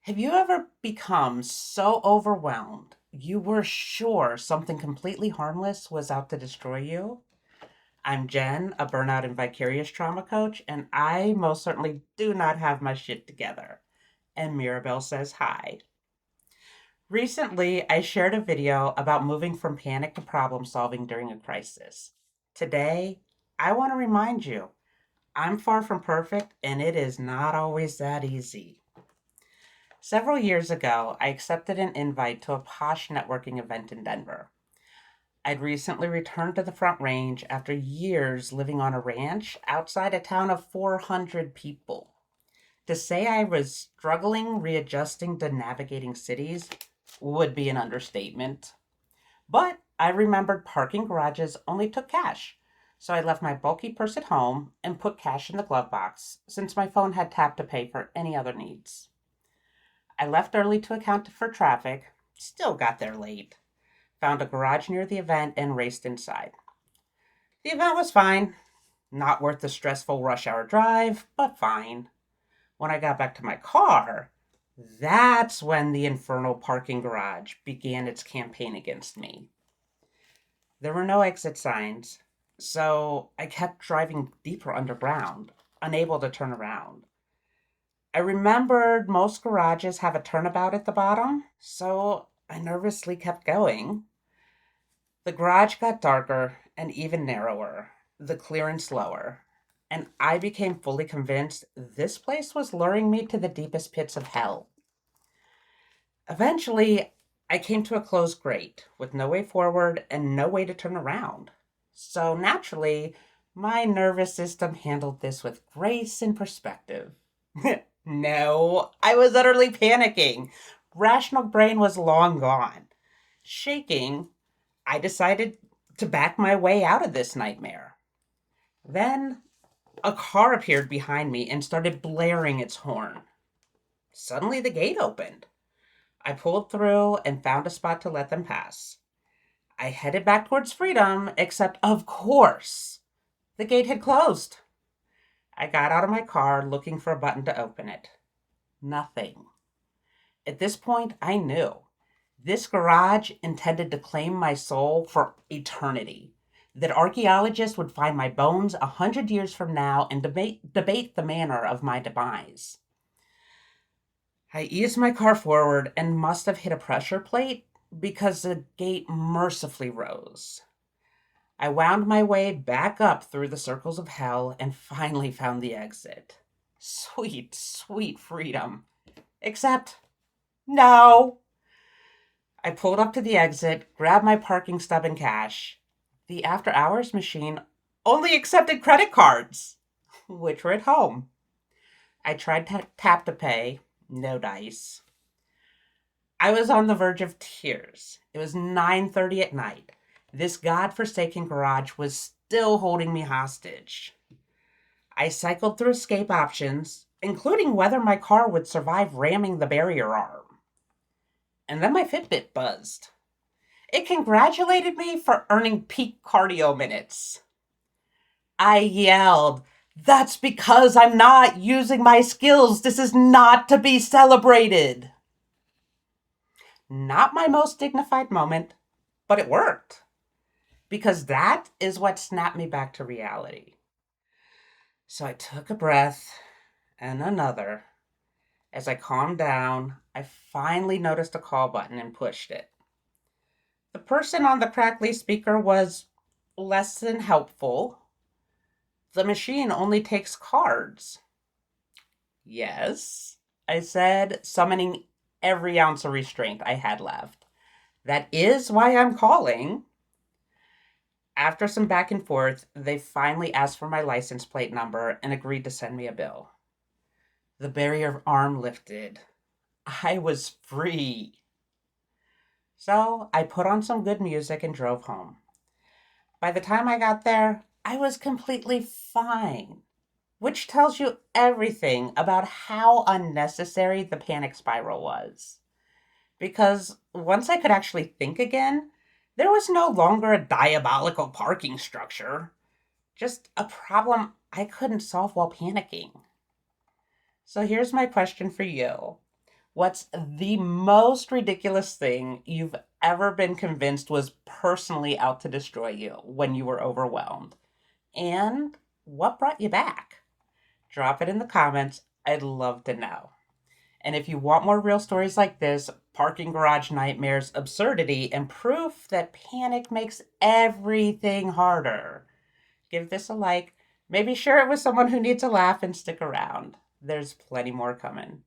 Have you ever become so overwhelmed you were sure something completely harmless was out to destroy you? I'm Jen, a burnout and vicarious trauma coach, and I most certainly do not have my shit together. And Mirabelle says hi. Recently, I shared a video about moving from panic to problem solving during a crisis. Today, I want to remind you I'm far from perfect, and it is not always that easy. Several years ago, I accepted an invite to a posh networking event in Denver. I'd recently returned to the Front Range after years living on a ranch outside a town of 400 people. To say I was struggling readjusting to navigating cities would be an understatement. But I remembered parking garages only took cash, so I left my bulky purse at home and put cash in the glove box since my phone had tap to pay for any other needs. I left early to account for traffic, still got there late, found a garage near the event, and raced inside. The event was fine. Not worth the stressful rush hour drive, but fine. When I got back to my car, that's when the infernal parking garage began its campaign against me. There were no exit signs, so I kept driving deeper underground, unable to turn around. I remembered most garages have a turnabout at the bottom, so I nervously kept going. The garage got darker and even narrower, the clearance lower, and I became fully convinced this place was luring me to the deepest pits of hell. Eventually, I came to a closed grate with no way forward and no way to turn around. So naturally, my nervous system handled this with grace and perspective. No, I was utterly panicking. Rational brain was long gone. Shaking, I decided to back my way out of this nightmare. Then a car appeared behind me and started blaring its horn. Suddenly, the gate opened. I pulled through and found a spot to let them pass. I headed back towards freedom, except, of course, the gate had closed. I got out of my car looking for a button to open it. Nothing. At this point, I knew this garage intended to claim my soul for eternity. That archaeologists would find my bones 100 years from now and debate the manner of my demise. I eased my car forward and must have hit a pressure plate because the gate mercifully rose. I wound my way back up through the circles of hell and finally found the exit. Sweet, sweet freedom. Except, no. I pulled up to the exit, grabbed my parking stub and cash. The after hours machine only accepted credit cards, which were at home. I tried to tap to pay, no dice. I was on the verge of tears. It was 9:30 at night. This godforsaken garage was still holding me hostage. I cycled through escape options, including whether my car would survive ramming the barrier arm. And then my Fitbit buzzed. It congratulated me for earning peak cardio minutes. I yelled, "That's because I'm not using my skills. This is not to be celebrated." Not my most dignified moment, but it worked. Because that is what snapped me back to reality. So I took a breath and another. As I calmed down, I finally noticed a call button and pushed it. The person on the crackly speaker was less than helpful. "The machine only takes cards." "Yes," I said, summoning every ounce of restraint I had left. "That is why I'm calling." After some back and forth, they finally asked for my license plate number and agreed to send me a bill. The barrier arm lifted. I was free. So I put on some good music and drove home. By the time I got there, I was completely fine, which tells you everything about how unnecessary the panic spiral was. Because once I could actually think again, there was no longer a diabolical parking structure, just a problem I couldn't solve while panicking. So here's my question for you. What's the most ridiculous thing you've ever been convinced was personally out to destroy you when you were overwhelmed? And what brought you back? Drop it in the comments. I'd love to know. And if you want more real stories like this, parking garage nightmares, absurdity, and proof that panic makes everything harder, give this a like. Maybe share it with someone who needs a laugh and stick around. There's plenty more coming.